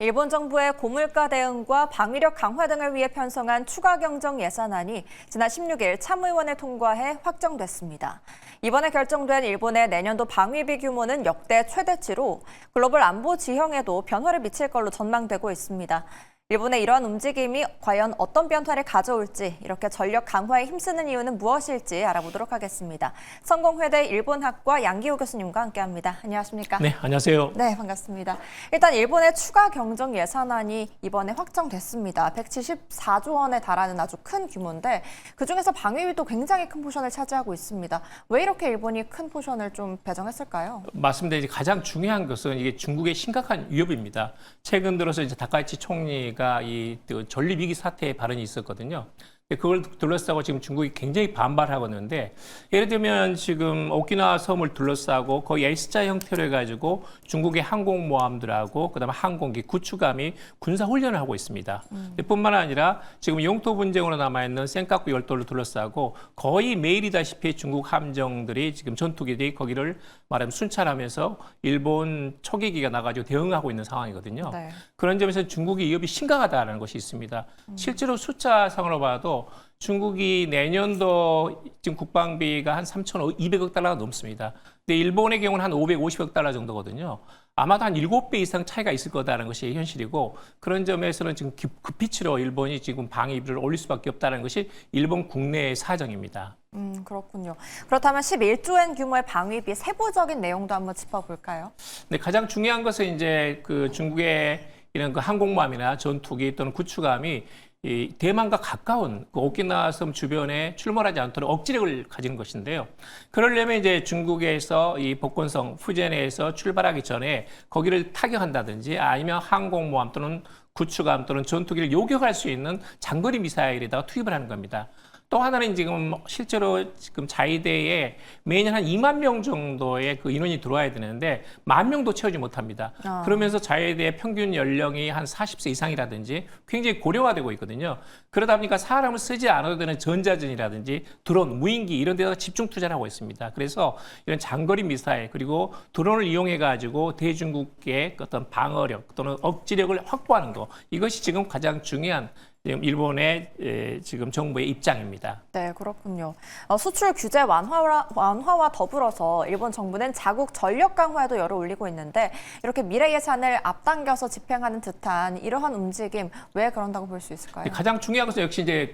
일본 정부의 고물가 대응과 방위력 강화 등을 위해 편성한 추가 경정 예산안이 지난 16일 참의원에 통과해 확정됐습니다. 이번에 결정된 일본의 내년도 방위비 규모는 역대 최대치로 글로벌 안보 지형에도 변화를 미칠 걸로 전망되고 있습니다. 일본의 이러한 움직임이 과연 어떤 변화를 가져올지, 이렇게 전력 강화에 힘쓰는 이유는 무엇일지 알아보도록 하겠습니다. 성공회대 일본학과 양기호 교수님과 함께합니다. 안녕하십니까? 네, 안녕하세요. 네, 반갑습니다. 일단 일본의 추가 경정 예산안이 이번에 확정됐습니다. 174조 원에 달하는 아주 큰 규모인데 그중에서 방위비도 굉장히 큰 포션을 차지하고 있습니다. 왜 이렇게 일본이 큰 포션을 좀 배정했을까요? 맞습니다. 이제 가장 중요한 것은 이게 중국의 심각한 위협입니다. 최근 들어서 이제 다카이치 총리가 이 전립 위기 사태에 발언이 있었거든요. 그걸 둘러싸고 지금 중국이 굉장히 반발하고 있는데, 예를 들면 지금 오키나와 섬을 둘러싸고 거의 S자 형태로 해가지고 중국의 항공모함들하고 그다음에 항공기, 구축함이 군사 훈련을 하고 있습니다. 뿐만 아니라 지금 영토 분쟁으로 남아있는 센카쿠 열도를 둘러싸고 거의 매일이다시피 중국 함정들이 지금 전투기들이 거기를 말하면 순찰하면서 일본 초계기가 나가지고 대응하고 있는 상황이거든요. 네. 그런 점에서 중국의 위협이 심각하다는 것이 있습니다. 실제로 숫자상으로 봐도 중국이 내년도 지금 국방비가 한 3,200억 달러가 넘습니다. 근데 일본의 경우는 한 550억 달러 정도거든요. 아마도 한 7배 이상 차이가 있을 거다라는 것이 현실이고, 그런 점에서는 지금 급히치로 일본이 지금 방위비를 올릴 수밖에 없다는 것이 일본 국내의 사정입니다. 그렇군요. 그렇다면 11조엔 규모의 방위비 세부적인 내용도 한번 짚어볼까요? 네, 가장 중요한 것은 이제 그 중국의 이런 그 항공모함이나 전투기 또는 구축함이 이 대만과 가까운 그 오키나와 섬 주변에 출몰하지 않도록 억지력을 가지는 것인데요. 그러려면 이제 중국에서 이 복건성 푸젠에서 출발하기 전에 거기를 타격한다든지 아니면 항공모함 또는 구축함 또는 전투기를 요격할 수 있는 장거리 미사일에다가 투입을 하는 겁니다. 또 하나는 지금 실제로 지금 자위대에 매년 한 2만 명 정도의 그 인원이 들어와야 되는데 10,000명도 채우지 못합니다. 그러면서 자위대의 평균 연령이 한 40세 이상이라든지 굉장히 고령화되고 있거든요. 그러다 보니까 사람을 쓰지 않아도 되는 전자전이라든지 드론, 무인기 이런 데다가 집중 투자를 하고 있습니다. 그래서 이런 장거리 미사일 그리고 드론을 이용해 가지고 대중국의 어떤 방어력 또는 억지력을 확보하는 거, 이것이 지금 가장 중요한 일본의 지금 정부의 입장입니다. 네, 그렇군요. 수출 규제 완화와 더불어서 일본 정부는 자국 전력 강화에도 열을 올리고 있는데, 이렇게 미래 예산을 앞당겨서 집행하는 듯한 이러한 움직임, 왜 그런다고 볼 수 있을까요? 가장 중요한 것은 역시 이제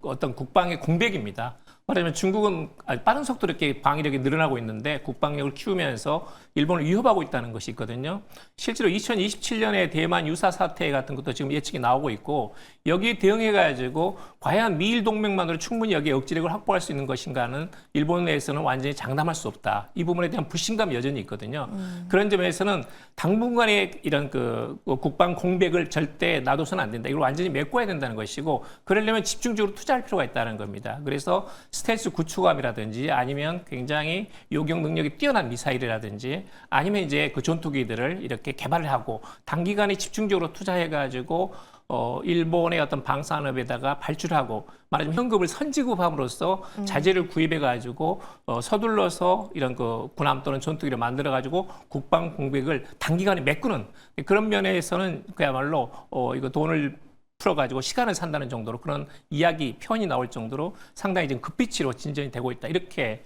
어떤 국방의 공백입니다. 말하자면 중국은 빠른 속도로 이렇게 방위력이 늘어나고 있는데 국방력을 키우면서 일본을 위협하고 있다는 것이 있거든요. 실제로 2027년에 대만 유사 사태 같은 것도 지금 예측이 나오고 있고, 여기에 대응해가지고 과연 미일 동맹만으로 충분히 여기에 억지력을 확보할 수 있는 것인가는 일본 내에서는 완전히 장담할 수 없다. 이 부분에 대한 불신감이 여전히 있거든요. 그런 점에서는 당분간의 이런 그 국방 공백을 절대 놔둬서는 안 된다. 이걸 완전히 메꿔야 된다는 것이고, 그러려면 집중적으로 투자할 필요가 있다는 겁니다. 그래서 스텔스 구축함이라든지 아니면 굉장히 요격 능력이 뛰어난 미사일이라든지 아니면 이제 그 전투기들을 이렇게 개발을 하고 단기간에 집중적으로 투자해가지고 일본의 어떤 방산업에다가 발출하고 말하자면 현금을 선지급함으로써 자재를 구입해가지고 서둘러서 이런 그 군함 또는 전투기를 만들어가지고 국방 공백을 단기간에 메꾸는 그런 면에서는 그야말로 이거 돈을 풀어가지고 시간을 산다는 정도로 그런 이야기 표현이 나올 정도로 상당히 지금 급비치로 진전이 되고 있다, 이렇게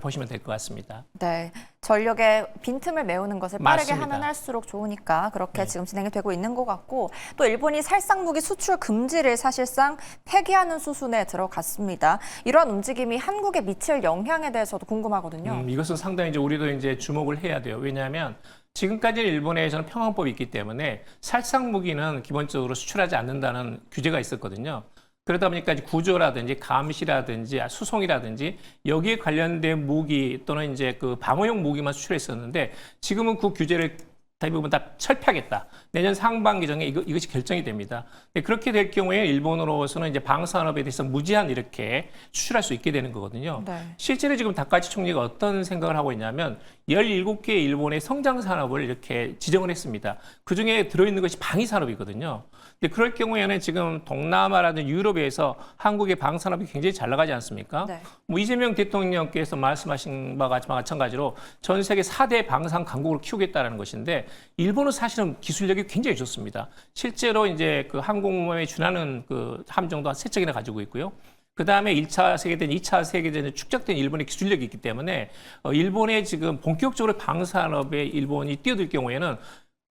보시면 될 것 같습니다. 네, 전력의 빈틈을 메우는 것을 빠르게 맞습니다. 하면 할수록 좋으니까 그렇게 지금 진행이 되고 있는 것 같고, 또 일본이 살상무기 수출 금지를 사실상 폐기하는 수순에 들어갔습니다. 이러한 움직임이 한국에 미칠 영향에 대해서도 궁금하거든요. 이것은 상당히 이제 우리도 이제 주목을 해야 돼요. 왜냐하면 지금까지 일본에서는 평화법이 있기 때문에 살상 무기는 기본적으로 수출하지 않는다는 규제가 있었거든요. 그러다 보니까 구조라든지 감시라든지 수송이라든지 여기에 관련된 무기 또는 이제 그 방어용 무기만 수출했었는데, 지금은 그 규제를 대부분 다 철폐하겠다. 내년 상반기 전에 이것이 결정이 됩니다. 그렇게 될 경우에 일본으로서는 이제 방산업에 대해서 무제한 이렇게 수출할 수 있게 되는 거거든요. 네. 실제로 지금 다카이치 총리가 어떤 생각을 하고 있냐면, 17개의 일본의 성장 산업을 이렇게 지정을 했습니다. 그중에 들어있는 것이 방위 산업이거든요. 근데 그럴 경우에는 지금 동남아라든지 유럽에서 한국의 방 산업이 굉장히 잘 나가지 않습니까? 네. 뭐 이재명 대통령께서 말씀하신 바와 마찬가지로 전 세계 4대 방산 강국을 키우겠다라는 것인데 일본은 사실은 기술력이 굉장히 좋습니다. 실제로 이제 그 항공모함에 준하는 그 함정도 한 3척이나 가지고 있고요. 그 다음에 1차 세계대전, 2차 세계대전에 축적된 일본의 기술력이 있기 때문에 일본의 지금 본격적으로 방산업에 일본이 뛰어들 경우에는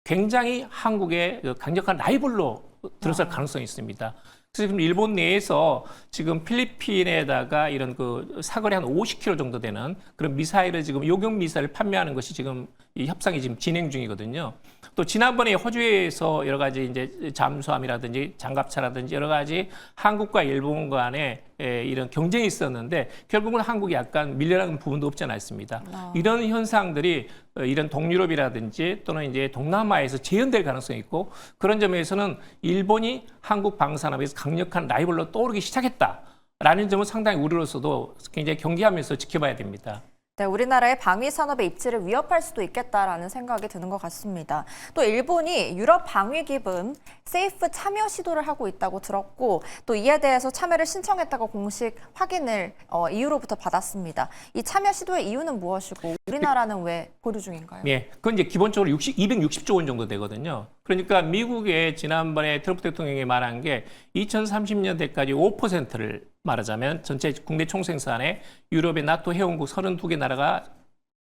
굉장히 한국의 강력한 라이벌로 들어설 가능성이 있습니다. 그래서 지금 일본 내에서 지금 필리핀에다가 이런 그 사거리 한 50km 정도 되는 그런 미사일을 지금 요격 미사일을 판매하는 것이 지금 이 협상이 지금 진행 중이거든요. 또 지난번에 호주에서 여러 가지 이제 잠수함이라든지 장갑차라든지 여러 가지 한국과 일본 간에 이런 경쟁이 있었는데 결국은 한국이 약간 밀려나는 부분도 없지 않아 있습니다. 이런 현상들이 이런 동유럽이라든지 또는 이제 동남아에서 재현될 가능성이 있고 그런 점에서는 일본이 한국 방산업에서 강력한 라이벌로 떠오르기 시작했다라는 점은 상당히 우리로서도 굉장히 경계하면서 지켜봐야 됩니다. 네, 우리나라의 방위 산업의 입지를 위협할 수도 있겠다라는 생각이 드는 것 같습니다. 또 일본이 유럽 방위 기금 세이프 참여 시도를 하고 있다고 들었고 또 이에 대해서 참여를 신청했다고 공식 확인을 EU로부터 받았습니다. 이 참여 시도의 이유는 무엇이고 우리나라는 왜 보류 중인가요? 예, 그건 이제 기본적으로 260조 원 정도 되거든요. 그러니까 미국의 지난번에 트럼프 대통령이 말한 게 2030년대까지 5%를 말하자면 전체 국내 총생산에 유럽의 나토 회원국 32개 나라가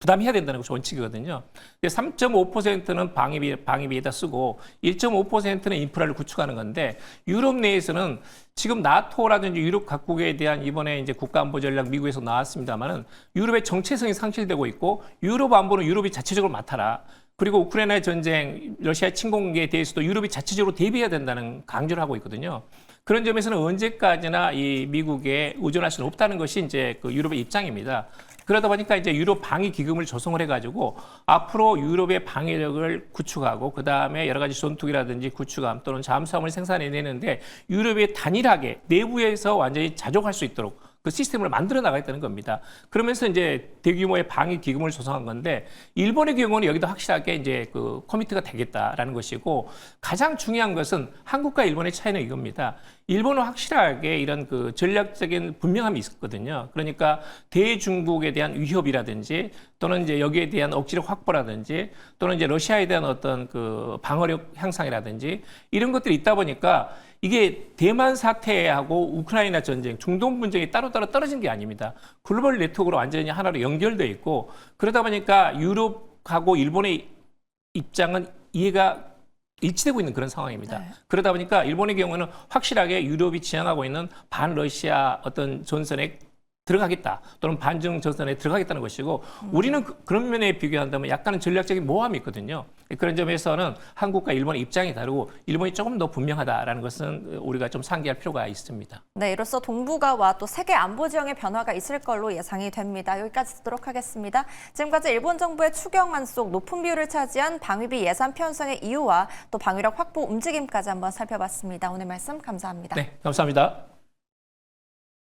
부담해야 된다는 것이 원칙이거든요. 3.5%는 방위비에다 쓰고 1.5%는 인프라를 구축하는 건데 유럽 내에서는 지금 나토라든지 유럽 각국에 대한 이번에 이제 국가안보 전략 미국에서 나왔습니다만은 유럽의 정체성이 상실되고 있고 유럽 안보는 유럽이 자체적으로 맡아라. 그리고 우크라이나의 전쟁, 러시아의 침공에 대해서도 유럽이 자체적으로 대비해야 된다는 강조를 하고 있거든요. 그런 점에서는 언제까지나 이 미국에 의존할 수는 없다는 것이 이제 그 유럽의 입장입니다. 그러다 보니까 이제 유럽 방위 기금을 조성을 해가지고 앞으로 유럽의 방위력을 구축하고 그 다음에 여러 가지 전투기라든지 구축함 또는 잠수함을 생산해내는데 유럽이 단일하게 내부에서 완전히 자족할 수 있도록 그 시스템을 만들어 나가겠다는 겁니다. 그러면서 이제 대규모의 방위 기금을 조성한 건데 일본의 경우는 여기도 확실하게 이제 그 커미트가 되겠다라는 것이고 가장 중요한 것은 한국과 일본의 차이는 이겁니다. 일본은 확실하게 이런 그 전략적인 분명함이 있었거든요. 그러니까 대중국에 대한 위협이라든지 또는 이제 여기에 대한 억지력 확보라든지 또는 이제 러시아에 대한 어떤 그 방어력 향상이라든지 이런 것들이 있다 보니까 이게 대만 사태하고 우크라이나 전쟁, 중동 분쟁이 따로따로 떨어진 게 아닙니다. 글로벌 네트워크로 완전히 하나로 연결돼 있고 그러다 보니까 유럽하고 일본의 입장은 이해가 일치되고 있는 그런 상황입니다. 네. 그러다 보니까 일본의 경우는 확실하게 유럽이 지향하고 있는 반러시아 어떤 전선에 들어가겠다 또는 반중 전선에 들어가겠다는 것이고 우리는 그런 면에 비교한다면 약간은 전략적인 모함이 있거든요. 그런 점에서는 한국과 일본의 입장이 다르고 일본이 조금 더 분명하다라는 것은 우리가 좀 상기할 필요가 있습니다. 네, 이로써 동북아와 또 세계 안보 지형의 변화가 있을 걸로 예상이 됩니다. 여기까지 듣도록 하겠습니다. 지금까지 일본 정부의 추경안 속 높은 비율을 차지한 방위비 예산 편성의 이유와 또 방위력 확보 움직임까지 한번 살펴봤습니다. 오늘 말씀 감사합니다. 네, 감사합니다.